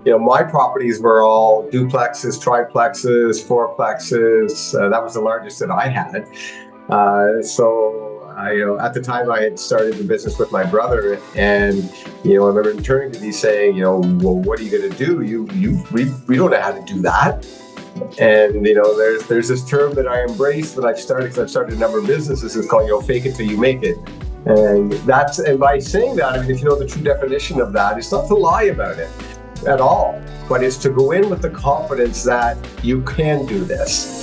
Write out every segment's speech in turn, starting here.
My properties were all duplexes, triplexes, fourplexes. That was the largest that I had. At the time I had started the business with my brother, and I remember him turning to me saying, well, what are you going to do? We don't know how to do that. And there's this term that I embraced when because I've started a number of businesses. It's called fake it till you make it. And by saying that, I mean, if you know the true definition of that, it's not to lie about it at all, but it's to go in with the confidence that you can do this.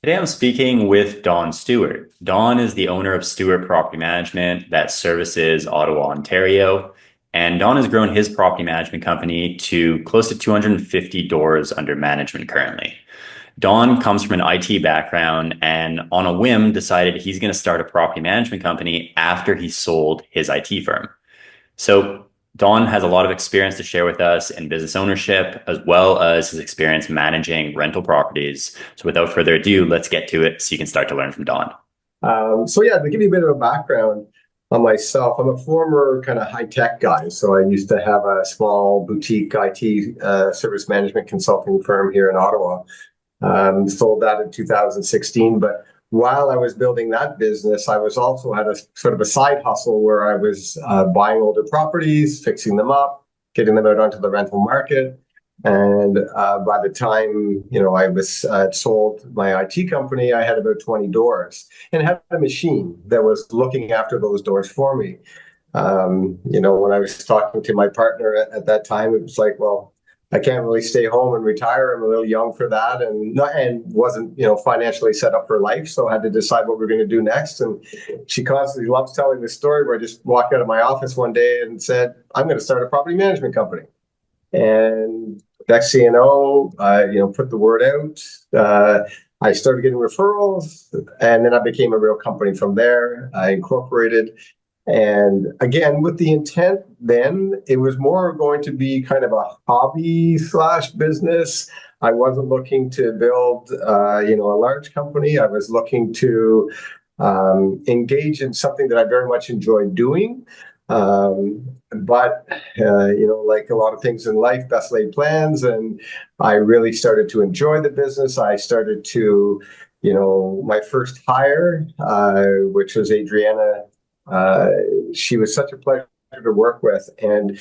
Today I'm speaking with Don Stewart. Don is the owner of Stewart Property Management that services Ottawa, Ontario. And Don has grown his property management company to close to 250 doors under management currently. Don comes from an IT background and on a whim decided he's going to start a property management company after he sold his IT firm. So Don has a lot of experience to share with us in business ownership, as well as his experience managing rental properties. So without further ado, let's get to it so you can start to learn from Don. To give you a bit of a background on myself, I'm a former kind of high-tech guy. So I used to have a small boutique IT service management consulting firm here in Ottawa. Sold that in 2016, but while I was building that business, I was also had a sort of a side hustle where I was buying older properties, fixing them up, getting them out onto the rental market. And by the time I was sold my IT company, I had about 20 doors and had a machine that was looking after those doors for me. When I was talking to my partner at that time, it was like, well, I can't really stay home and retire. I'm a little young for that, and wasn't financially set up for life. So I had to decide what we're going to do next. And she constantly loves telling this story where I just walked out of my office one day and said, "I'm going to start a property management company." And next thing you know, put the word out. I started getting referrals, and then I became a real company from there. I incorporated. And again, with the intent then, it was more going to be kind of a hobby slash business. I wasn't looking to build, a large company. I was looking to engage in something that I very much enjoyed doing. Like a lot of things in life, best laid plans. And I really started to enjoy the business. I started to, my first hire, which was Adriana. She was such a pleasure to work with, and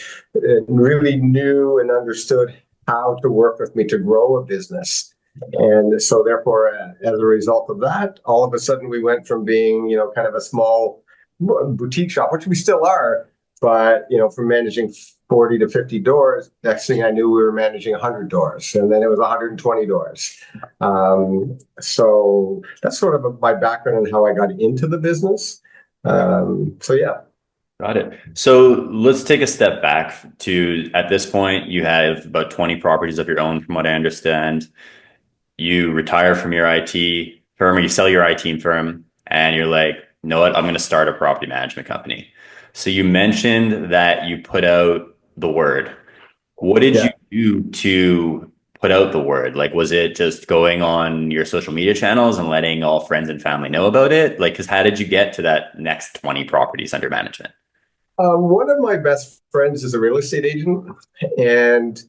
really knew and understood how to work with me to grow a business. And so therefore, as a result of that, all of a sudden we went from being, kind of a small boutique shop, which we still are, but, from managing 40 to 50 doors, next thing I knew, we were managing 100 doors, and then it was 120 doors. So that's sort of my background and how I got into the business. Yeah. Got it. So let's take a step back to, at this point, you have about 20 properties of your own, from what I understand. You retire from your IT firm, or you sell your IT firm, and you're like, you know what, I'm going to start a property management company. So you mentioned that you put out the word. What did Yeah. you do to put out the word? Like, was it just going on your social media channels and letting all friends and family know about it? Like, because how did you get to that next 20 properties under management? One of my best friends is a real estate agent, and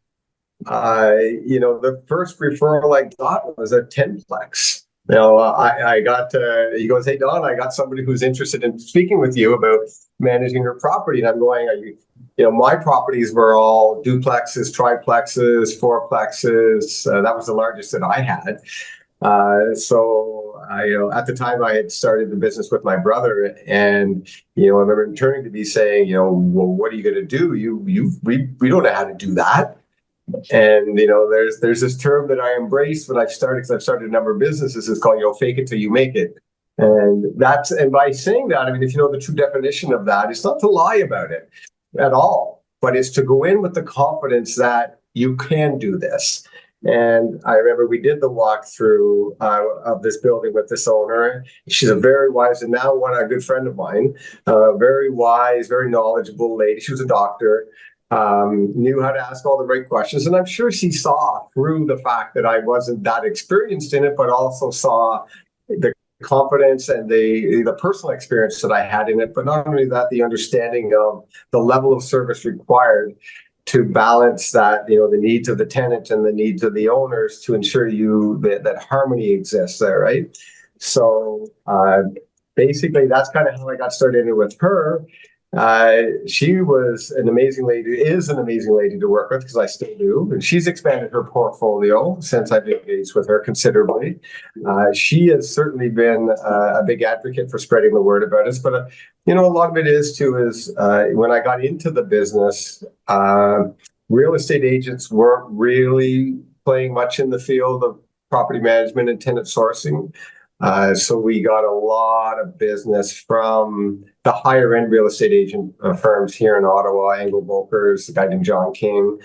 the first referral I got was a 10plex. I got, he goes, "Hey, Don, I got somebody who's interested in speaking with you about managing your property." And I'm going, my properties were all duplexes, triplexes, fourplexes. That was the largest that I had. At the time I had started the business with my brother, and, I remember him turning to me saying, well, what are you going to do? We don't know how to do that. And there's this term that I embraced when because I've started a number of businesses. It's called fake it till you make it. And by saying that, I mean, if you know the true definition of that, it's not to lie about it at all, but it's to go in with the confidence that you can do this. And I remember we did the walkthrough of this building with this owner. She's a very wise, and now a good friend of mine, very wise, very knowledgeable lady. She was a doctor. Knew how to ask all the right questions. And I'm sure she saw through the fact that I wasn't that experienced in it, but also saw the confidence and the personal experience that I had in it, but not only that, the understanding of the level of service required to balance that, the needs of the tenant and the needs of the owners to ensure that harmony exists there, right? So basically, that's kind of how I got started in with her. She was an amazing lady, is an amazing lady to work with because I still do. And she's expanded her portfolio since I've engaged with her considerably. She has certainly been a big advocate for spreading the word about us. But, a lot of it is when I got into the business, real estate agents weren't really playing much in the field of property management and tenant sourcing. So we got a lot of business from the higher end real estate agent firms here in Ottawa, Angle Brokers, the guy named John King,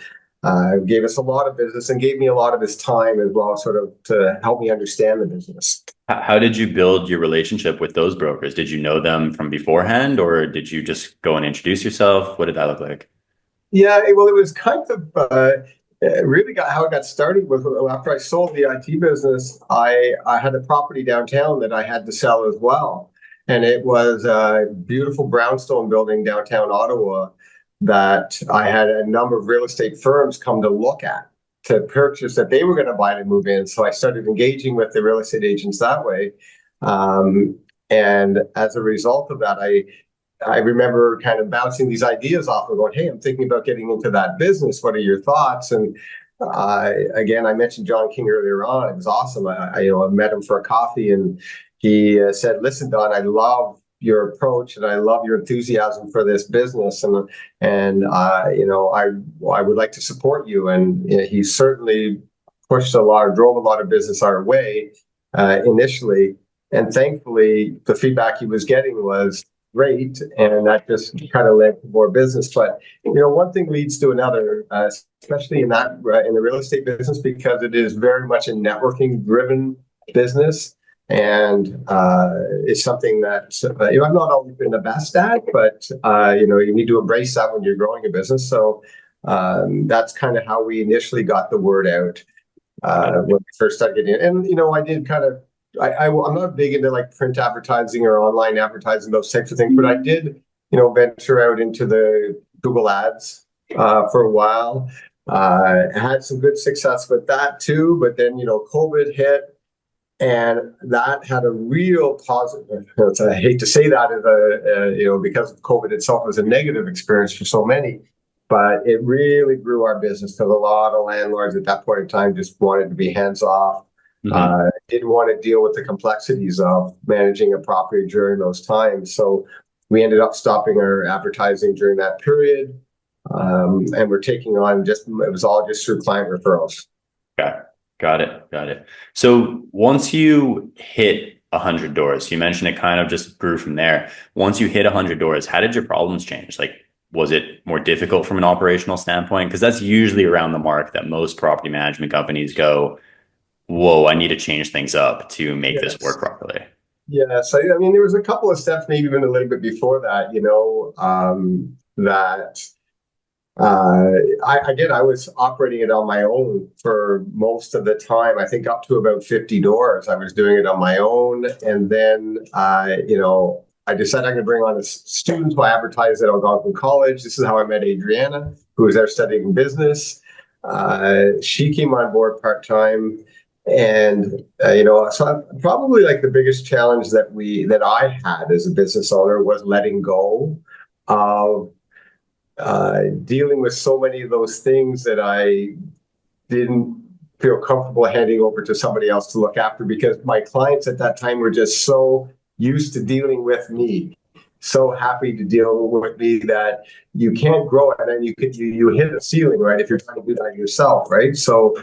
gave us a lot of business and gave me a lot of his time as well, sort of to help me understand the business. How did you build your relationship with those brokers? Did you know them from beforehand, or did you just go and introduce yourself? What did that look like? Yeah, well, it was kind of really how it got started was after I sold the IT business, I had a property downtown that I had to sell as well. And it was a beautiful brownstone building downtown Ottawa that I had a number of real estate firms come to look at to purchase that they were going to buy to move in. So I started engaging with the real estate agents that way. And as a result of that, I remember kind of bouncing these ideas off and going, hey, I'm thinking about getting into that business. What are your thoughts? And again, I mentioned John King earlier on. It was awesome. I met him for a coffee and he said, listen, Don, I love your approach and I love your enthusiasm for this business. And I would like to support you. And he certainly drove a lot of business our way initially. And thankfully, the feedback he was getting was great, and that just kind of led to more business. But one thing leads to another, especially in the real estate business, because it is very much a networking driven business, and it's something that I've not always been the best at, but you need to embrace that when you're growing a business. So that's kind of how we initially got the word out when we first started getting it. And I did kind of. I'm not big into like print advertising or online advertising, those types of things, but I did, venture out into the Google Ads for a while. I had some good success with that too, but then, COVID hit and that had a real positive, I hate to say that as because COVID itself was a negative experience for so many, but it really grew our business because a lot of landlords at that point in time just wanted to be hands off. Didn't want to deal with the complexities of managing a property during those times. So we ended up stopping our advertising during that period. And we're taking on it was all just through client referrals. Okay. Got it. So once you hit 100 doors, you mentioned it kind of just grew from there. Once you hit 100 doors, how did your problems change? Like, was it more difficult from an operational standpoint? Because that's usually around the mark that most property management companies go, whoa, I need to change things up to make this work properly. Yes. I mean, there was a couple of steps, maybe even a little bit before that, that I was operating it on my own for most of the time. I think up to about 50 doors, I was doing it on my own. And then, I decided I'm going to bring on a student who I advertised that I was on from college. This is how I met Adriana, who was there studying business. She came on board part-time. And so probably like the biggest challenge that I had as a business owner was letting go of dealing with so many of those things that I didn't feel comfortable handing over to somebody else to look after, because my clients at that time were just so used to dealing with me, so happy to deal with me, that you can't grow it, and then you hit a ceiling, right, if you're trying to do that yourself, right? So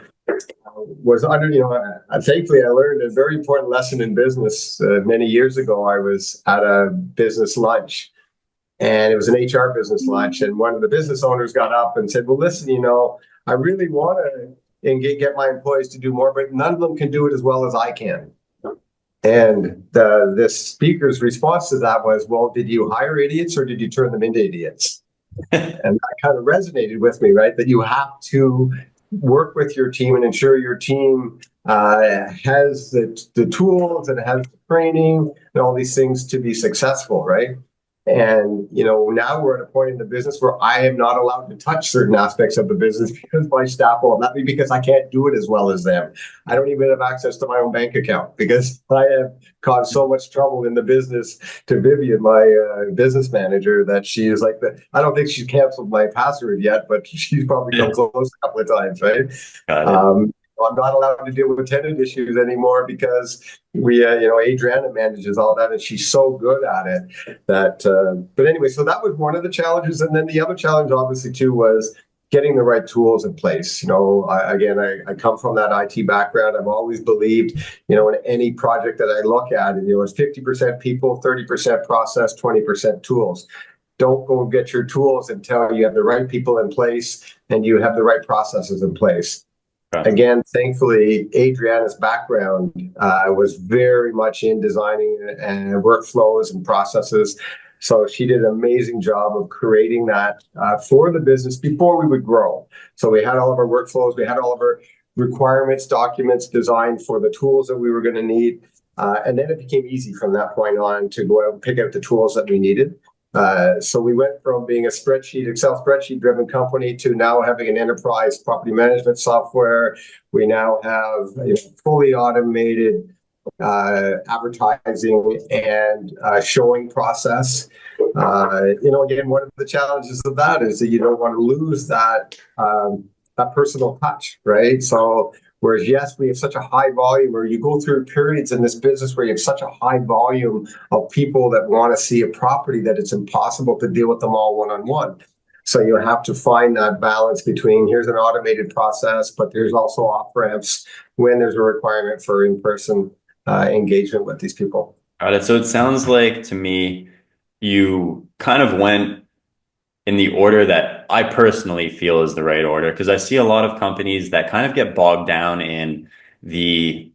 thankfully I learned a very important lesson in business. Many years ago, I was at a business lunch, and it was an HR business lunch, and one of the business owners got up and said, well, listen, I really want to get my employees to do more, but none of them can do it as well as I can. And this speaker's response to that was, well, did you hire idiots or did you turn them into idiots? And that kind of resonated with me, right? That you have to work with your team and ensure your team has the tools and has the training and all these things to be successful, right? And, now we're at a point in the business where I am not allowed to touch certain aspects of the business because my staff will not be, because I can't do it as well as them. I don't even have access to my own bank account because I have caused so much trouble in the business to Vivian, my business manager, that she is like I don't think she's canceled my password yet, but she's probably come close a couple of times, right? Got it. I'm not allowed to deal with tenant issues anymore because Adriana manages all that, and she's so good at it that. But anyway, so that was one of the challenges, and then the other challenge, obviously, too, was getting the right tools in place. I come from that IT background. I've always believed, in any project that I look at, it's 50% people, 30% process, 20% tools. Don't go get your tools until you have the right people in place and you have the right processes in place. Right. Again, thankfully, Adriana's background was very much in designing and workflows and processes. So she did an amazing job of creating that for the business before we would grow. So we had all of our workflows, we had all of our requirements, documents designed for the tools that we were going to need. And then it became easy from that point on to go out and pick out the tools that we needed. So we went from being a Excel spreadsheet driven company to now having an enterprise property management software. We now have a fully automated advertising and showing process. Again, one of the challenges of that is that you don't want to lose that personal touch, right? So whereas, yes, we have such a high volume, or you go through periods in this business where you have such a high volume of people that want to see a property that it's impossible to deal with them all one-on-one. So you have to find that balance between here's an automated process, but there's also off-ramps when there's a requirement for in-person engagement with these people. Got it. So it sounds like to me, you kind of went in the order that I personally feel is the right order, because I see a lot of companies that kind of get bogged down in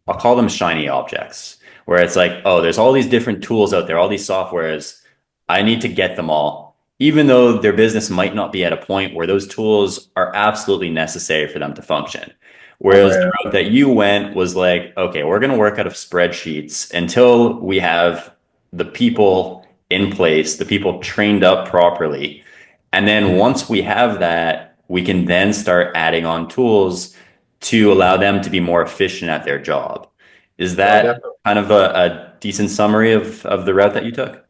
I'll call them shiny objects, where it's like, oh, there's all these different tools out there, all these softwares. I need to get them all, even though their business might not be at a point where those tools are absolutely necessary for them to function. Whereas the route that you went was like, okay, we're going to work out of spreadsheets until we have the people in place, the people trained up properly. And then once we have that, we can then start adding on tools to allow them to be more efficient at their job. Is that kind of a decent summary of the route that you took?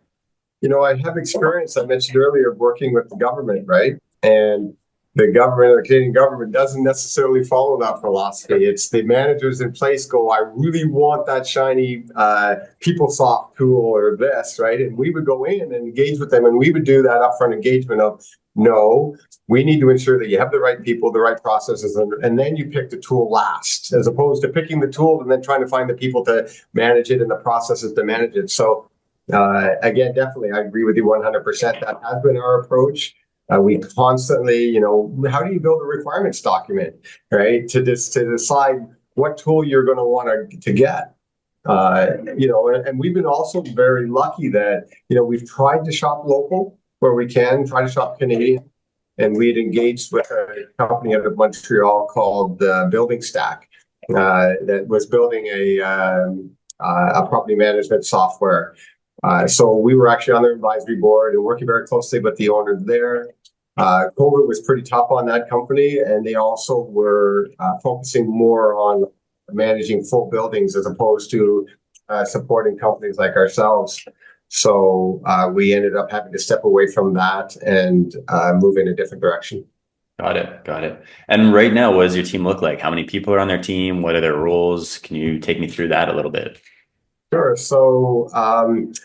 I have experience, I mentioned earlier, working with the government, right? And the Canadian government doesn't necessarily follow that philosophy. It's the managers in place go, I really want that shiny PeopleSoft tool or this, right? And we would go in and engage with them, and we would do that upfront engagement of, no, we need to ensure that you have the right people, the right processes, and then you pick the tool last, as opposed to picking the tool and then trying to find the people to manage it and the processes to manage it. So again, definitely, I agree with you 100%. That has been our approach. We constantly, how do you build a requirements document, right? To decide what tool you're going to want to get. And we've been also very lucky that, we've tried to shop local where we can, try to shop Canadian. And we had engaged with a company out of Montreal called Building Stack that was building a property management software. So we were actually on their advisory board and working very closely with the owner there. COVID was pretty tough on that company, and they also were focusing more on managing full buildings as opposed to supporting companies like ourselves. So we ended up having to step away from that and move in a different direction. Got it. And right now, what does your team look like? How many people are on their team? What are their roles? Can you take me through that a little bit? Sure. So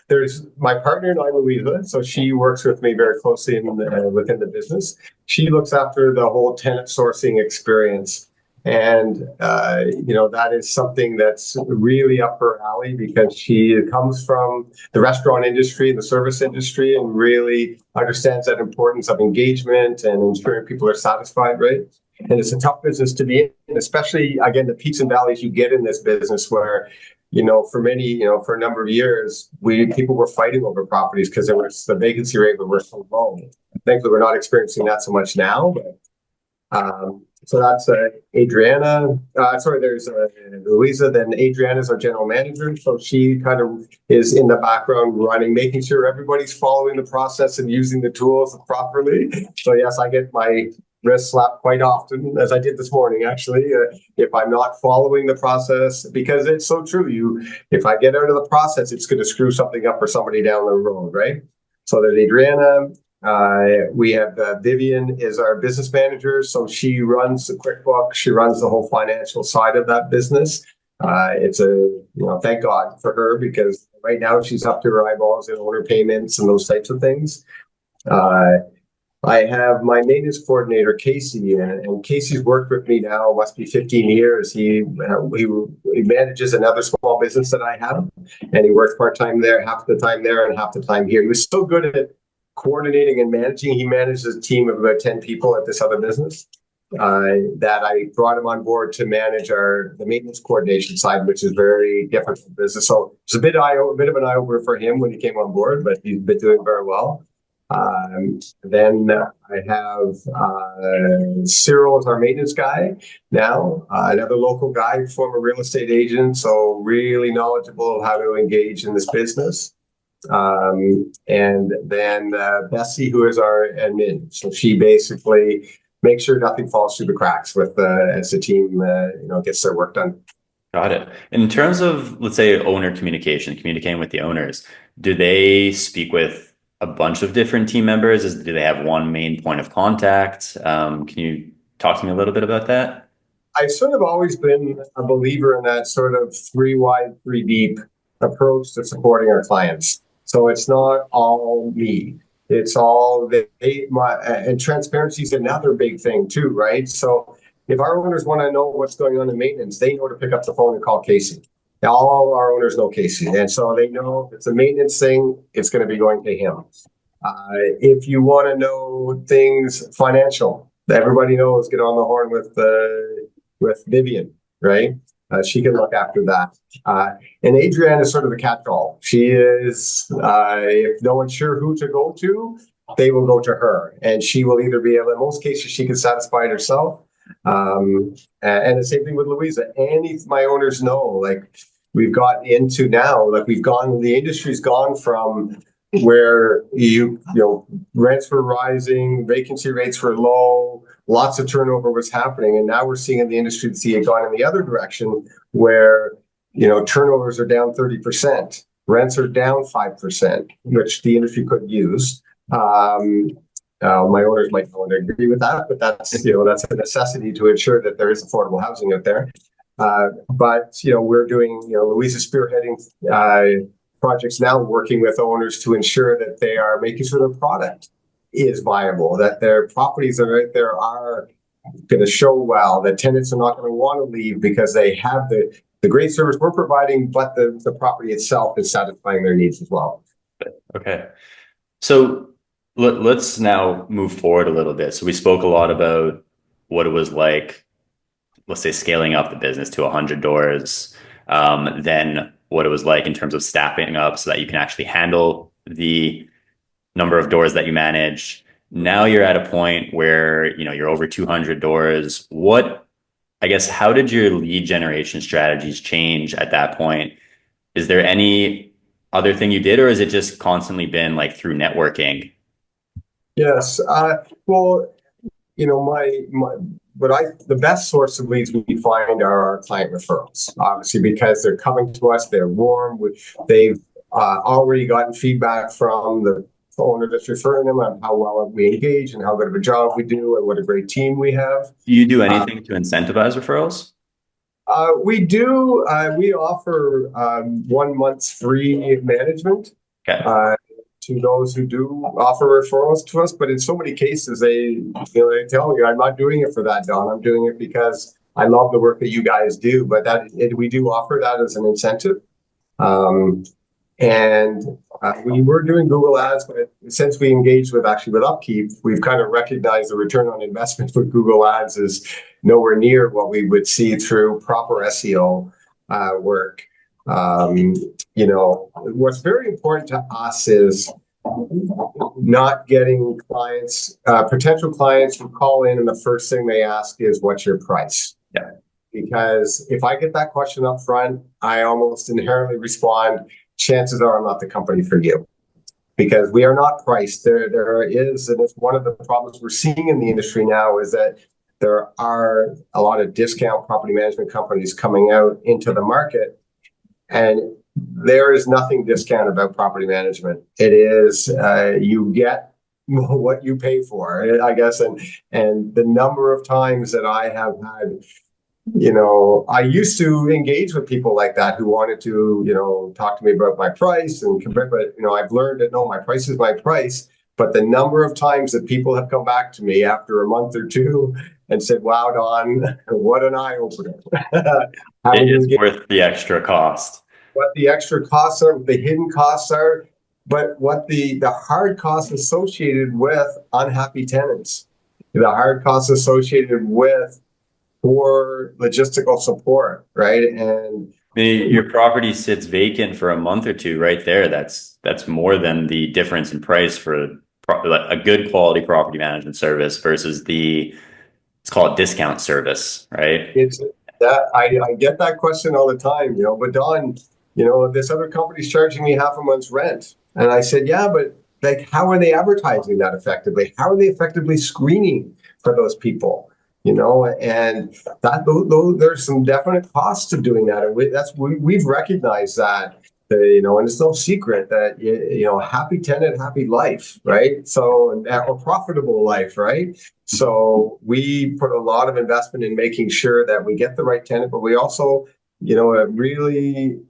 there's my partner and I, Louisa. So she works with me very closely within the business. She looks after the whole tenant sourcing experience. And, that is something that's really up her alley because she comes from the restaurant industry and the service industry and really understands that importance of engagement and ensuring people are satisfied, right? And it's a tough business to be in, especially, again, the peaks and valleys you get in this business where for a number of years, people were fighting over properties because the vacancy rate was so low. Thankfully, we're not experiencing that so much now. But So that's Adriana. Sorry, there's Louisa. Then Adriana is our general manager. So she kind of is in the background running, making sure everybody's following the process and using the tools properly. So yes, I get my wrist slapped quite often, as I did this morning, actually, if I'm not following the process, because it's so true. If I get out of the process, it's going to screw something up for somebody down the road, right? So there's Adriana. We have Vivian is our business manager, so she runs the QuickBooks. She runs the whole financial side of that business. It's thank God for her, because right now she's up to her eyeballs in owner payments and those types of things. I have my maintenance coordinator, Casey, and Casey's worked with me now, must be 15 years. He manages another small business that I have, and he works part-time there, half the time there and half the time here. He was so good at coordinating and managing. He manages a team of about 10 people at this other business, that I brought him on board to manage the maintenance coordination side, which is very different from business. So it's a bit of an eye-opener for him when he came on board, but he's been doing very well. Then I have Cyril as our maintenance guy now, another local guy, former real estate agent, so really knowledgeable of how to engage in this business. And then Bessie, who is our admin, so she basically makes sure nothing falls through the cracks as the team gets their work done. Got it. In terms of, let's say, owner communicating with the owners, do they speak with a bunch of different team members? Do they have one main point of contact? Can you talk to me a little bit about that? I've sort of always been a believer in that sort of 3 wide, 3 deep approach to supporting our clients. So it's not all me. It's all and transparency is another big thing too, right? So if our owners want to know what's going on in maintenance, they know to pick up the phone and call Casey. All our owners know Casey, and so they know if it's a maintenance thing, it's going to be going to him. If you want to know things financial, everybody knows, get on the horn with Vivian, right? She can look after that. And Adrienne is sort of the catch-all. She is, if no one's sure who to go to, they will go to her, and she will either be able, in most cases, she can satisfy it herself. And the same thing with Louisa. My owners know, like, we've got into now, like the industry's gone from where rents were rising, vacancy rates were low, lots of turnover was happening, and now we're seeing in the industry it gone in the other direction, where turnovers are down 30%, rents are down 5%, which the industry could use. My owners might not agree with that, but that's a necessity to ensure that there is affordable housing out there. But we're doing, Louisa's spearheading projects now, working with owners to ensure that they are making sure their product is viable, that their properties that are out there are going to show well, that tenants are not going to want to leave because they have the great service we're providing, but the property itself is satisfying their needs as well. Okay. So let's now move forward a little bit. So we spoke a lot about what it was like, let's say, scaling up the business to 100 doors, then what it was like in terms of staffing up so that you can actually handle the number of doors that you manage. Now you're at a point where, you're over 200 doors. How did your lead generation strategies change at that point? Is there any other thing you did, or has it just constantly been like through networking? Yes. Well, the best source of leads we find are our client referrals, obviously, because they're coming to us, they're warm, they've already gotten feedback from the owner that's referring them on how well we engage and how good of a job we do and what a great team we have. Do you do anything to incentivize referrals? We do. We offer 1 month's free management. Okay. To those who do offer referrals to us, but in so many cases they tell me, I'm not doing it for that, Don. I'm doing it because I love the work that you guys do. But we do offer that as an incentive. We were doing Google ads, but since we engaged with Upkeep, we've kind of recognized the return on investment for Google ads is nowhere near what we would see through proper SEO work. What's very important to us is not getting clients, potential clients who call in and the first thing they ask is, what's your price? Yeah. Because if I get that question up front, I almost inherently respond, chances are I'm not the company for you. Because we are not priced. There is, and it's one of the problems we're seeing in the industry now, is that there are a lot of discount property management companies coming out into the market, and there is nothing discount about property management. It is you get what you pay for, I guess, and the number of times that I have had, I used to engage with people like that who wanted to, talk to me about my price and compare, but, I've learned that no, my price is my price. But the number of times that people have come back to me after a month or two and said, wow, Don, what an eye opener. It is worth the extra cost. What the extra costs are, the hidden costs are, but what the hard costs associated with unhappy tenants, the hard costs associated with for logistical support, right? And I mean, your property sits vacant for a month or two right there. That's more than the difference in price for a good quality property management service versus it's called discount service, right? it's that I get that question all the time, but Don, this other company's charging me half a month's rent. And I said, yeah, but like, how are they advertising that effectively? How are they effectively screening for those people? And that there's some definite costs to doing that, and we've recognized that. And it's no secret that happy tenant, happy life, right? So, or profitable life, right? So we put a lot of investment in making sure that we get the right tenant, but we also, really,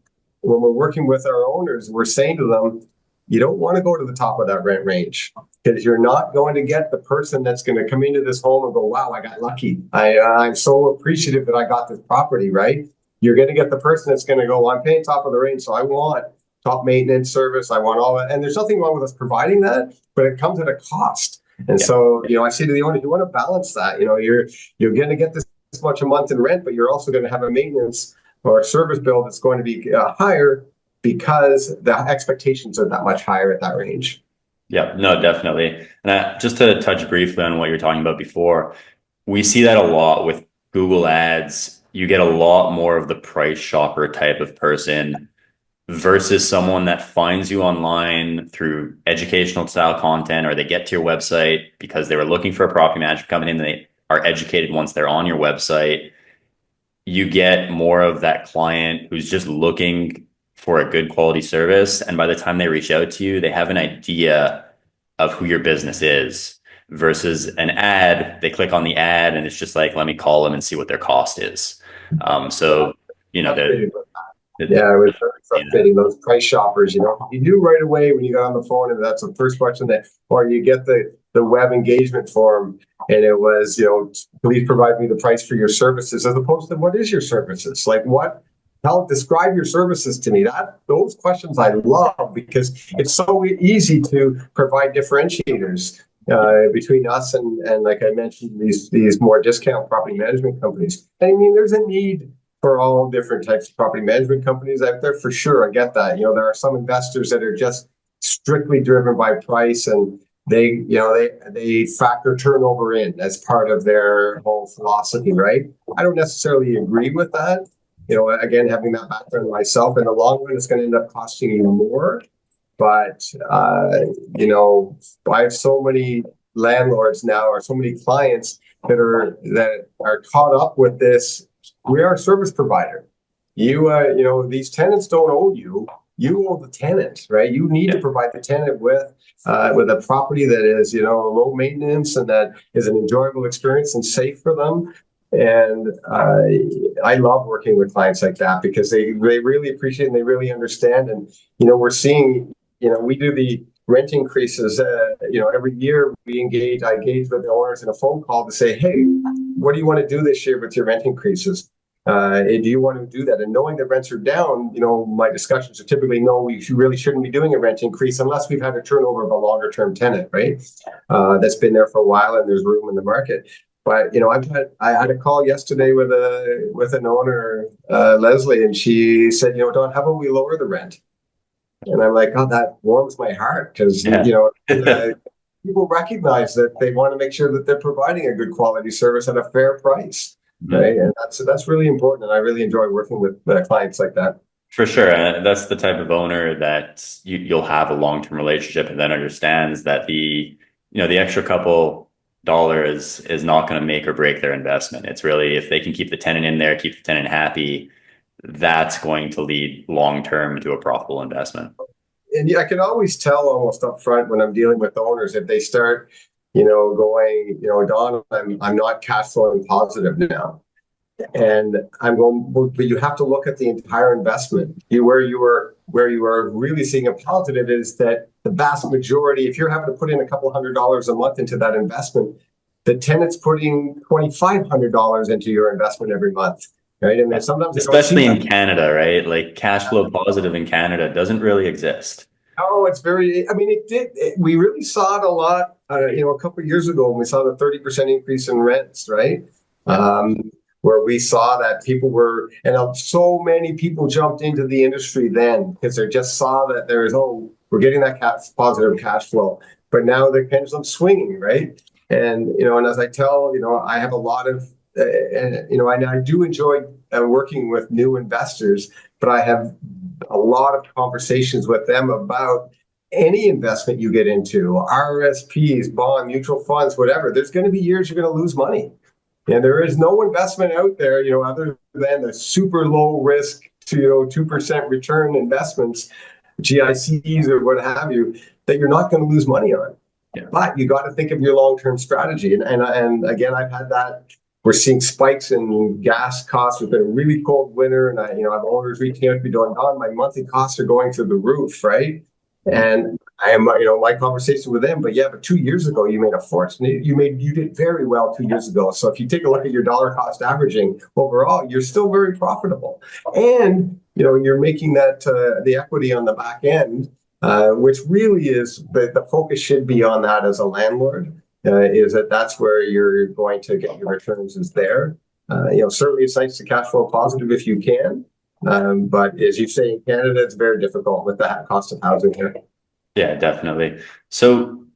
when we're working with our owners, we're saying to them, you don't want to go to the top of that rent range, because you're not going to get the person that's going to come into this home and go, wow, I got lucky. I'm so appreciative that I got this property, right? You're going to get the person that's going to go, well, I'm paying top of the range, so I want top maintenance service. I want all that. And there's nothing wrong with us providing that, but it comes at a cost. And so, I say to the owner, you want to balance that. You're going to get this much a month in rent, but you're also going to have a maintenance or a service bill that's going to be higher, because the expectations are that much higher at that range. Yeah, no, definitely. And just to touch briefly on what you're talking about before, we see that a lot with Google ads. You get a lot more of the price shopper type of person versus someone that finds you online through educational style content, or they get to your website because they were looking for a property management company and they are educated once they're on your website. You get more of that client who's just looking for a good quality service. And by the time they reach out to you, they have an idea of who your business is, versus an ad. They click on the ad and it's just like, let me call them and see what their cost is. So, yeah, it was very frustrating. Those price shoppers, you knew right away when you got on the phone, and that's the first question or you get the web engagement form, and it was, please provide me the price for your services, as opposed to, what is your services? Like, describe your services to me. Those questions I love, because it's so easy to provide differentiators between us and like I mentioned, these more discount property management companies. I mean, there's a need for all different types of property management companies out there, for sure. I get that. There are some investors that are just strictly driven by price, and they factor turnover in as part of their whole philosophy, right? I don't necessarily agree with that. Again, having that background myself, in the long run, it's going to end up costing you more. But I have so many landlords now, or so many clients that are caught up with this. We are a service provider. These tenants don't owe you. You owe the tenant, right? You need to provide the tenant with a property that is, low maintenance and that is an enjoyable experience and safe for them. And I love working with clients like that, because they really appreciate it and they really understand. And, we're seeing, we do the rent increases, every year I engage with the owners in a phone call to say, hey, what do you want to do this year with your rent increases? Do you want to do that? And knowing that rents are down, my discussions are typically, no, we really shouldn't be doing a rent increase unless we've had a turnover of a longer term tenant, right? That's been there for a while and there's room in the market. But I had a call yesterday with an owner, Leslie, and she said, Don, how about we lower the rent? And I'm like, oh, that warms my heart because, Yeah. people recognize that they want to make sure that they're providing a good quality service at a fair price, Mhm. right? And that's really important. And I really enjoy working with clients like that. For sure. And that's the type of owner that you'll have a long-term relationship and then understands that the extra couple dollars is not going to make or break their investment. It's really if they can keep the tenant in there, keep the tenant happy, that's going to lead long-term to a profitable investment. And I can always tell almost up front when I'm dealing with owners if they start, going, Don, I'm not cash flowing positive now. And I'm going, well, but you have to look at the entire investment. Where you are really seeing a positive is that the vast majority, if you're having to put in a couple $100 a month into that investment, the tenant's putting $2,500 into your investment every month, right? And then sometimes they don't see Especially that. in Canada, right? Like cash flow positive in Canada doesn't really exist. Oh, it's very, I mean, we really saw it a lot, a couple of years ago when we saw the 30% increase in rents, right? Where we saw that so many people jumped into the industry then because they just saw that we're getting that positive cash flow. But now the pendulum's swinging, right? And as I tell, I have a lot of, and I do enjoy working with new investors, but I have a lot of conversations with them about any investment you get into, RSPs, bond, mutual funds, whatever. There's going to be years you're going to lose money. And there is no investment out there, other than the super low risk to 2% return investments, GICs or what have you, that you're not going to lose money on. Yeah. But you got to think of your long-term strategy. And again, I've had that. We're seeing spikes in gas costs. It's been a really cold winter, and I have owners reaching out to me going, "Don, my monthly costs are going through the roof," right? And I am, my conversation with them. But 2 years ago, you made a fortune. You did very well 2 years ago. So if you take a look at your dollar cost averaging overall, you're still very profitable, and you're making that the equity on the back end, which really is the focus should be on that as a landlord. Is that's where you're going to get your returns is there. Certainly it's nice to cash flow positive if you can. But as you say, in Canada, it's very difficult with the cost of housing here. Yeah, definitely. So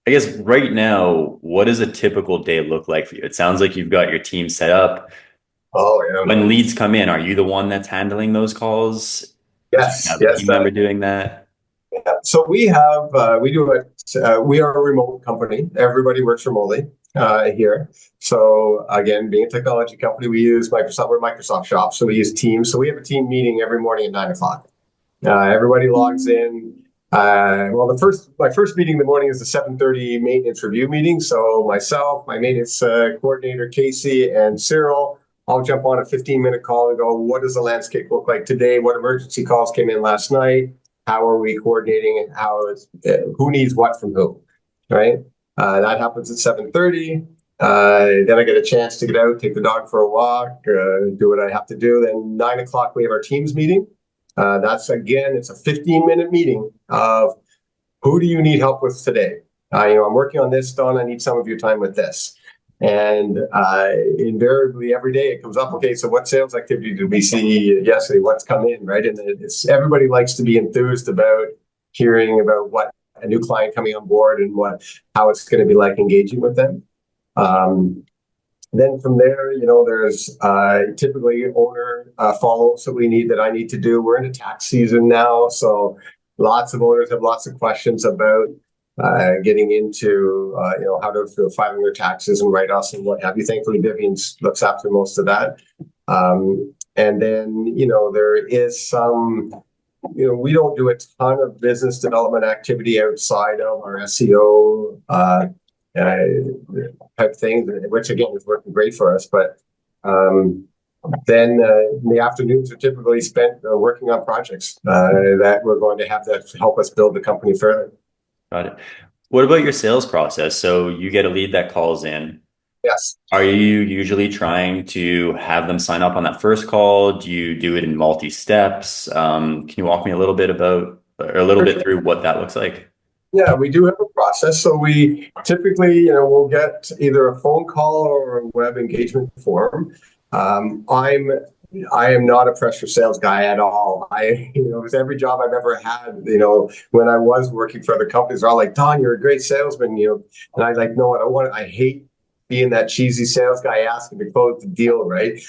I guess right now, what does a typical day look like for you? It sounds like you've got your team set up. Oh, yeah. When leads come in, are you the one that's handling those calls? Do you Yes, have a yes. team member doing that? So we are a remote company. Everybody works remotely here. So again, being a technology company, we use Microsoft. We're a Microsoft shop, so we use Teams. So we have a team meeting every morning at 9 o'clock. Everybody logs in. Well, my first meeting in the morning is the 7:30 maintenance review meeting. So myself, my maintenance coordinator Casey, and Cyril, I'll jump on a 15-minute call and go, what does the landscape look like today? What emergency calls came in last night? How are we coordinating? And who needs what from who? Right. That happens at 7:30. Then I get a chance to get out, take the dog for a walk, do what I have to do. Then 9 o'clock we have our teams meeting. It's a 15-minute meeting of who do you need help with today? I'm working on this, Don. I need some of your time with this. And invariably every day it comes up, okay, so what sales activity did we see yesterday? What's come in, right? And everybody likes to be enthused about hearing about what a new client coming on board and how it's going to be like engaging with them. Then from there, there's typically owner follow-ups that I need to do. We're into tax season now, so lots of owners have lots of questions about getting into how to filing their taxes and write-offs and what have you. Thankfully, Vivian looks after most of that. And then there is some. We don't do a ton of business development activity outside of our SEO type thing, which again is working great for us. But then the afternoons are typically spent working on projects that we're going to have to help us build the company further. Got it. What about your sales process? So you get a lead that calls in. Yes. Are you usually trying to have them sign up on that first call? Do you do it in multi-steps? Can you walk me a little bit through what that looks like? Yeah, we do have a process. So we typically, we'll get either a phone call or a web engagement form. I'm I am not a pressure sales guy at all. With every job I've ever had, when I was working for other companies, they're all like, Don, you're a great salesman, and I like, no, I hate being that cheesy sales guy asking to close the deal, right?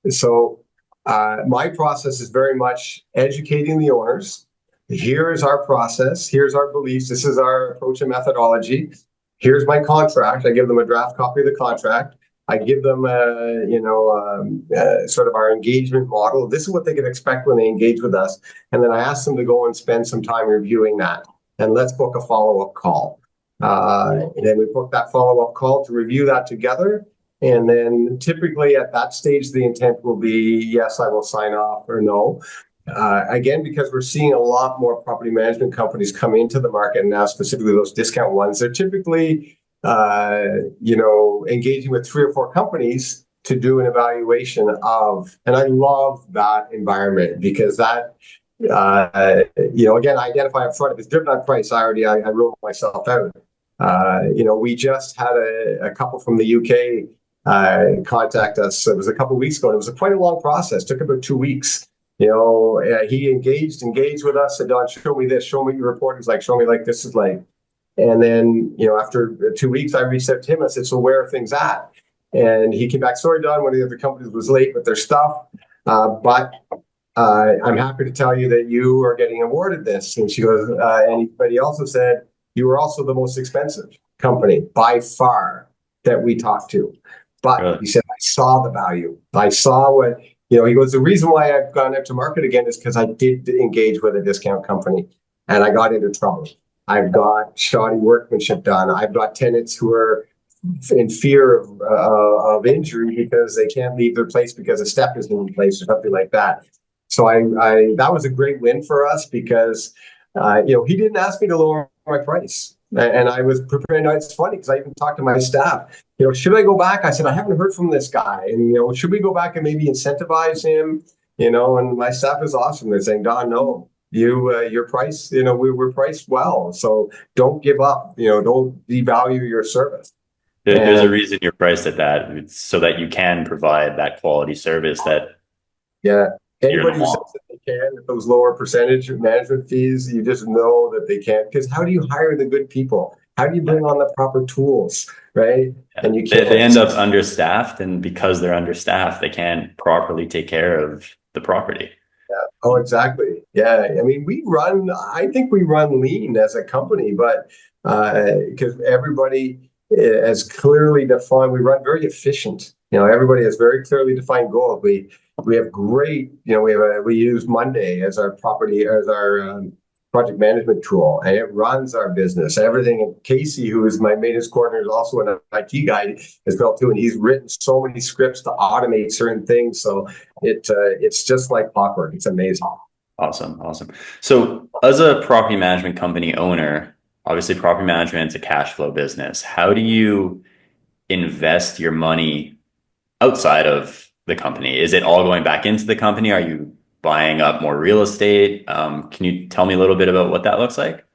So my process is very much educating the owners. Here is our process. Here's our beliefs. This is our approach and methodology. Here's my contract. I give them a draft copy of the contract. I give them, sort of our engagement model. This is what they can expect when they engage with us. And then I ask them to go and spend some time reviewing that. And let's book a follow-up call. And then we book that follow-up call to review that together. And then typically at that stage, the intent will be, yes, I will sign off, or no. Again, because we're seeing a lot more property management companies come into the market now, specifically those discount ones. They're typically engaging with 3 or 4 companies to do an evaluation of, and I love that environment because that, again, I identify up front, if it's driven on price, I rule myself out. We just had a couple from the UK contact us. It was a couple of weeks ago, and it was quite a long process. It took about 2 weeks. He engaged with us, said, Don, show me this, show me your report. He's like, show me like this is like. And then, after 2 weeks, I reached out to him. I said, so where are things at? And he came back, sorry, Don, one of the other companies was late with their stuff. But I'm happy to tell you that you are getting awarded this. And she goes, but he also said, you were also the most expensive company by far that we talked to. But really? He said, I saw the value. I saw what, he goes, the reason why I've gone out to market again is because I did engage with a discount company and I got into trouble. I've got shoddy workmanship done. I've got tenants who are in fear of injury because they can't leave their place because a step isn't in place or something like that. So I that was a great win for us because he didn't ask me to lower my price, and I was prepared. It's funny because I even talked to my staff. Should I go back? I said I haven't heard from this guy, and should we go back and maybe incentivize him? And my staff is awesome. They're saying, Don, no. Your price, we're priced well. So don't give up, don't devalue your service. There's a reason you're priced at that. It's so that you can provide that quality service that. Yeah. Anybody who says that they can at those lower percentage management fees, you just know that they can't. Because how do you hire the good people? How do you bring on the proper tools, right? Yeah. And you can't. They end up understaffed, and because they're understaffed, they can't properly take care of the property. Yeah. Oh, exactly. Yeah. I mean, I think we run lean as a company, but because everybody is clearly defined, we run very efficient. Everybody has very clearly defined goals. We have great, we use Monday as our project management tool, and it runs our business. Everything. And Casey, who is my maintenance coordinator, is also an IT guy as well too, and he's written so many scripts to automate certain things. So it's just like clockwork. It's amazing. Awesome. So, as a property management company owner, obviously, property management is a cash flow business. How do you invest your money outside of the company? Is it all going back into the company? Are you buying up more real estate? Can you tell me a little bit about what that looks like?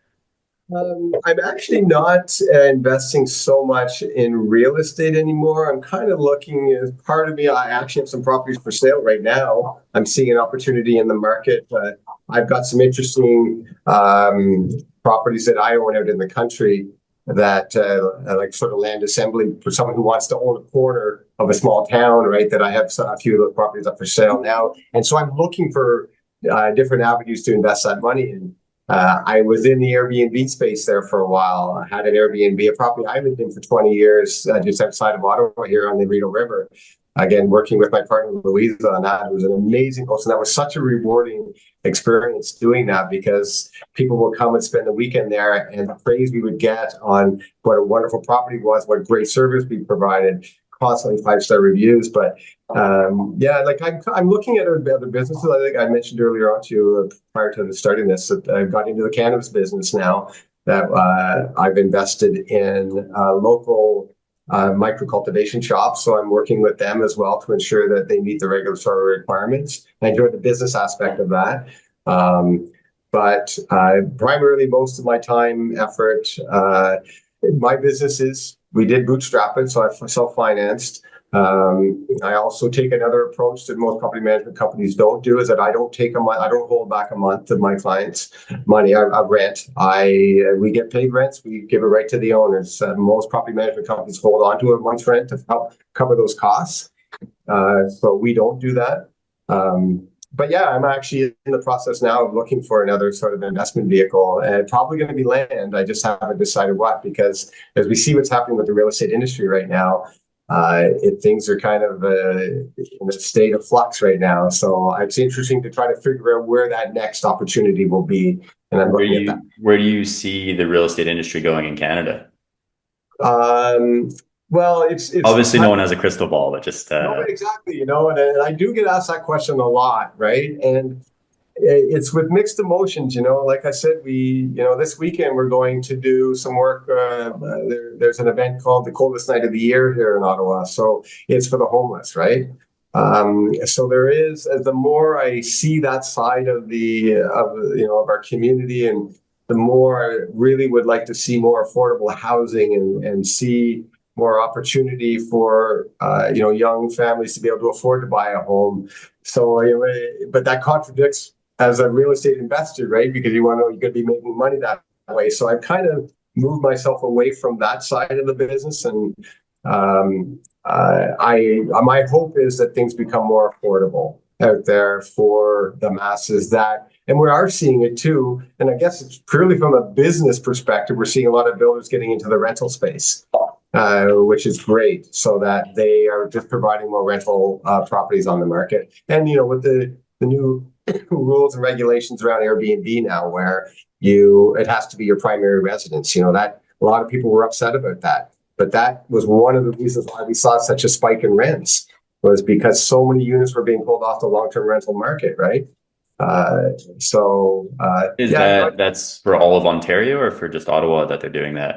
I'm actually not investing so much in real estate anymore. I'm kind of looking, as part of me, I actually have some properties for sale right now. I'm seeing an opportunity in the market. I've got some interesting properties that I own out in the country that like sort of land assembly for someone who wants to own a corner of a small town, right? That I have a few of those properties up for sale now. And so I'm looking for different avenues to invest that money in. I was in the Airbnb space there for a while. I had an Airbnb, a property I lived in for 20 years, just outside of Ottawa here on the Rideau River. Again, working with my partner Louise on that. It was an amazing host, and that was such a rewarding experience doing that because people will come and spend the weekend there, and the praise we would get on what a wonderful property was, what great service we provided, constantly 5-star reviews. But like I'm looking at other businesses. I think I mentioned earlier on to you prior to starting this that I've got into the cannabis business now. That I've invested in local micro cultivation shops, so I'm working with them as well to ensure that they meet the regulatory requirements. I enjoy the business aspect of that. But primarily, most of my time, effort, my business is, we did bootstrap it, so I self-financed. I also take another approach that most property management companies don't do is that I don't hold back a month of my clients' money. I rent. We get paid rents. We give it right to the owners. Most property management companies hold on to a month's rent to help cover those costs. So we don't do that. But yeah, I'm actually in the process now of looking for another sort of investment vehicle, and probably going to be land. I just haven't decided what, because as we see what's happening with the real estate industry right now, things are kind of in a state of flux right now. So it's interesting to try to figure out where that next opportunity will be, and I'm looking at that. Where do you see the real estate industry going in Canada? Um, well, it's Obviously, no one has a crystal ball, but just no, exactly, and I do get asked that question a lot, right? And it's with mixed emotions, like I said, this weekend we're going to do some work. There's an event called the coldest night of the year here in Ottawa, so it's for the homeless, right? So there is, as the more I see that side of our community, and the more I really would like to see more affordable housing, and see more opportunity for young families to be able to afford to buy a home. So, but that contradicts as a real estate investor, right? Because you want to know you're going to be making money that way. So I've kind of moved myself away from that side of the business, and my hope is that things become more affordable out there for the masses. And we are seeing it too. And I guess it's purely from a business perspective, we're seeing a lot of builders getting into the rental space. Which is great, so that they are just providing more rental properties on the market. And with the new rules and regulations around Airbnb now, where it has to be your primary residence. That a lot of people were upset about that, but that was one of the reasons why we saw such a spike in rents, was because so many units were being pulled off the long-term rental market, right? that's for all of Ontario or for just Ottawa that they're doing that?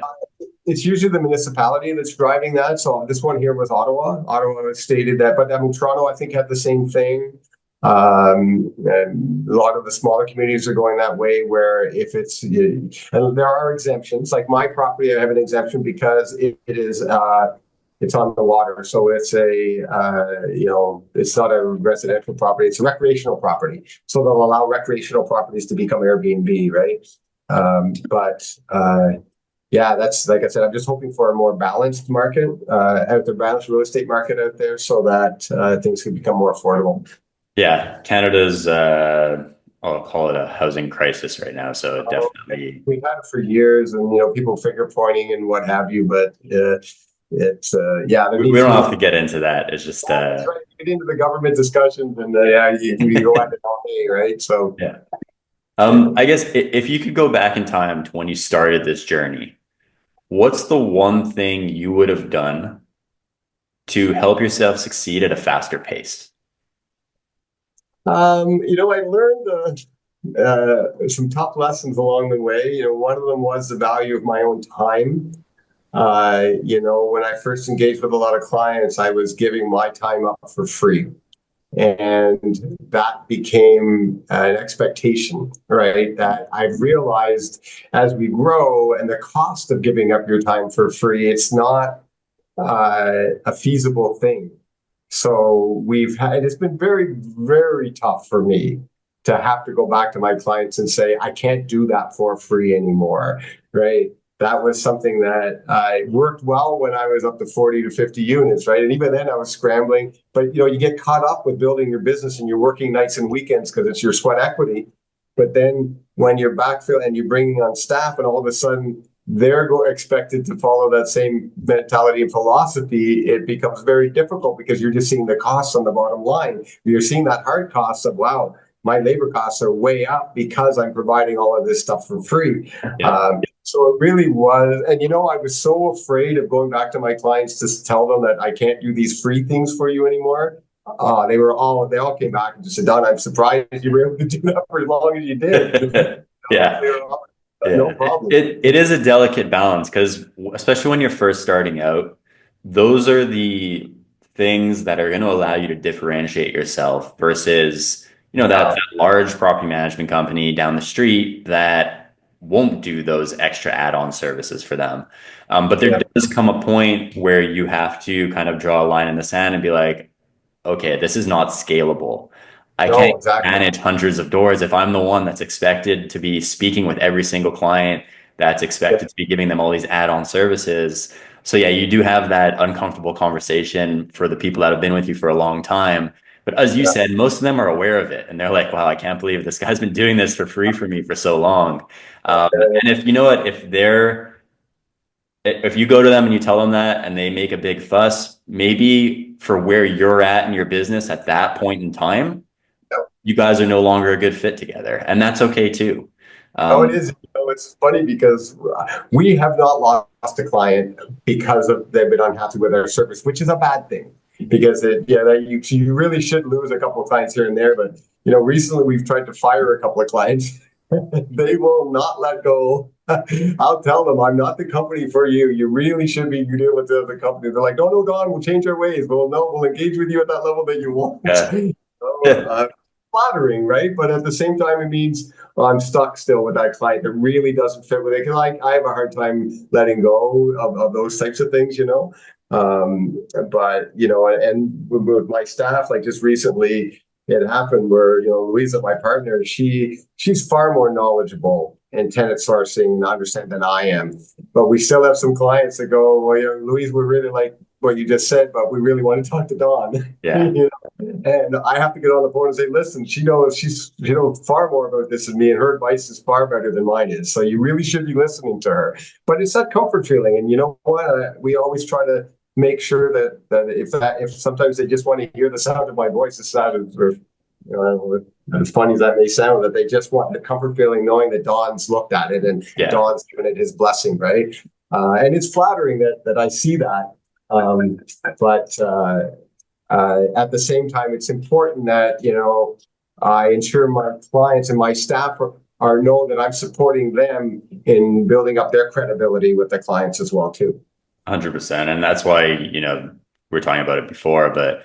It's usually the municipality that's driving that. So this one here was Ottawa. Ottawa stated that, but I mean, Toronto, I think, had the same thing. And a lot of the smaller communities are going that way, where if and there are exemptions. Like my property, I have an exemption because it's on the water. So it's it's not a residential property, it's a recreational property. So they'll allow recreational properties to become Airbnb, right? Yeah, that's, like I said, I'm just hoping for a more balanced market out there, balanced real estate market out there, so that things can become more affordable. Yeah, Canada's I'll call it a housing crisis right now. So definitely, We've had it for years, and people finger pointing and what have you, but it's yeah. We don't have to get into that. It's just that's right. Get into the government discussions, and yeah, you go at it all day, right? So yeah. I guess if you could go back in time to when you started this journey, what's the one thing you would have done to help yourself succeed at a faster pace? I learned some tough lessons along the way. One of them was the value of my own time. When I first engaged with a lot of clients, I was giving my time up for free. And that became an expectation, right? That I've realized as we grow, and the cost of giving up your time for free, it's not a feasible thing. So it's been very, very tough for me to have to go back to my clients and say, I can't do that for free anymore, right? That was something that worked well when I was up to 40 to 50 units, right? And even then I was scrambling, but you get caught up with building your business, and you're working nights and weekends because it's your sweat equity. But then when you're backfill and you're bringing on staff, and all of a sudden they're expected to follow that same mentality and philosophy, it becomes very difficult, because you're just seeing the costs on the bottom line. You're seeing that hard cost of, wow, my labor costs are way up because I'm providing all of this stuff for free. Yeah. So it really was, and I was so afraid of going back to my clients to tell them that I can't do these free things for you anymore. They all came back and just said, Don, I'm surprised you were able to do that for as long as you did. Yeah. No problem. It is a delicate balance, because especially when you're first starting out, those are the things that are going to allow you to differentiate yourself versus, that large property management company down the street that won't do those extra add-on services for them. But there Yeah. does come a point where you have to kind of draw a line in the sand and be like, okay, this is not scalable. I No, can't exactly. manage hundreds of doors if I'm the one that's expected to be speaking with every single client, that's Yeah. expected to be giving them all these add-on services. So yeah, you do have that uncomfortable conversation for the people that have been with you for a long time. But as you Yeah. said, most of them are aware of it and they're like, wow, I can't believe this guy's been doing this for free for me for so long. And if you know what, if you go to them and you tell them that and they make a big fuss, maybe for where you're at in your business at that point in time, Yeah. you guys are no longer a good fit together. And that's okay too. No, it Um, is. It's funny because we have not lost a client because of they've been unhappy with our service, which is a bad thing. Because you really should lose a couple of clients here and there. But recently we've tried to fire a couple of clients. They will not let go. I'll tell them I'm not the company for you. You really should be dealing with the other company. They're like, no, no, Don, we'll change our ways. Well, no, we'll engage with you at that level that you want. yeah. So, flattering, right? But at the same time, it means I'm stuck still with that client that really doesn't fit with it. Because I have a hard time letting go of those types of things, but and with my staff, like just recently, it happened where Louisa, my partner, she's far more knowledgeable in tenant sourcing and understand than I am. But we still have some clients that go, well, Louise, we really like what you just said, but we really want to talk to Don. Yeah. And I have to get on the phone and say, listen, she knows far more about this than me, and her advice is far better than mine is. So you really should be listening to her. But it's that comfort feeling, and you know what? We always try to make sure that if sometimes they just want to hear the sound of my voice, the sound of, or, as funny as that may sound, that they just want the comfort feeling knowing that Don's looked at it and Yeah. Don's given it his blessing, right? And it's flattering that I see that. But at the same time, it's important that I ensure my clients and my staff are know that I'm supporting them in building up their credibility with the clients as well too. 100%. And that's why, we're talking about it before, but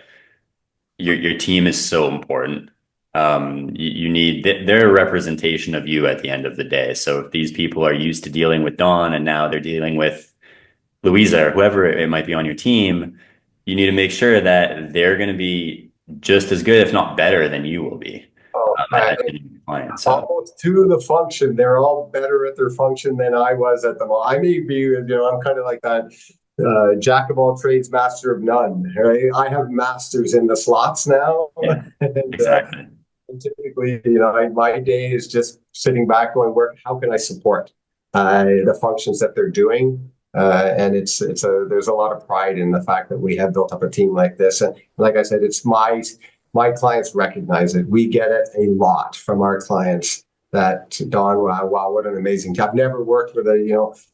your team is so important. You need their representation of you at the end of the day. So if these people are used to dealing with Dawn and now they're dealing with Louisa or whoever it might be on your team, you need to make sure that they're going to be just as good, if not better, than you will be Oh, at dealing with clients. So almost to the function. They're all better at their function than I was at them. I may be, I'm kind of like that jack of all trades, master of none. Right? I have masters in the slots now, yeah, and exactly. typically, my day is just sitting back, going, "Where? How can I support the functions that they're doing?" And there's a lot of pride in the fact that we have built up a team like this. And like I said, it's my clients recognize it. We get it a lot from our clients that Don, wow, what an amazing job. I've never worked with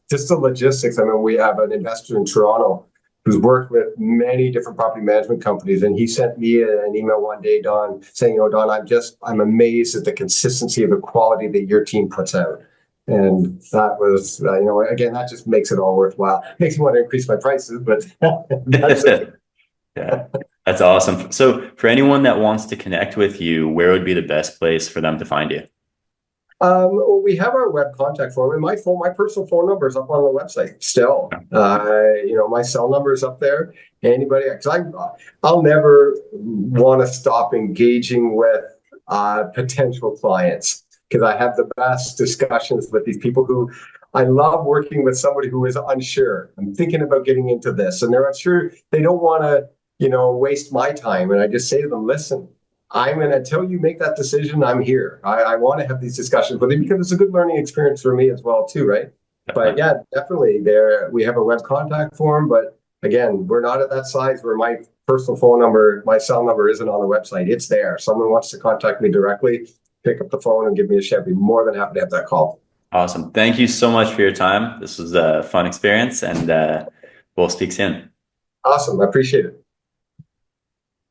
just the logistics. I mean, we have an investor in Toronto who's worked with many different property management companies. And he sent me an email one day, Don, saying, Don, I'm amazed at the consistency of the quality that your team puts out. And that was, again, that just makes it all worthwhile. Makes me want to increase my prices, but that's it. Yeah, that's awesome. So for anyone that wants to connect with you, where would be the best place for them to find you? Well, we have our web contact form, and my personal phone number is up on the website still. My cell number is up there. Anybody, because I'll never want to stop engaging with potential clients because I have the best discussions with these people who I love working with somebody who is unsure. I'm thinking about getting into this, and they're unsure. They don't want to, waste my time, and I just say to them, listen. Until you make that decision, I'm here. I want to have these discussions with you because it's a good learning experience for me as well, too, right? But Definitely. yeah, definitely we have a web contact form, but again, we're not at that size where my personal phone number, my cell number isn't on the website. It's there. Someone wants to contact me directly, pick up the phone and give me a shout. I'd be more than happy to have that call. Awesome. Thank you so much for your time. This was a fun experience, and we'll speak soon. Awesome. I appreciate it.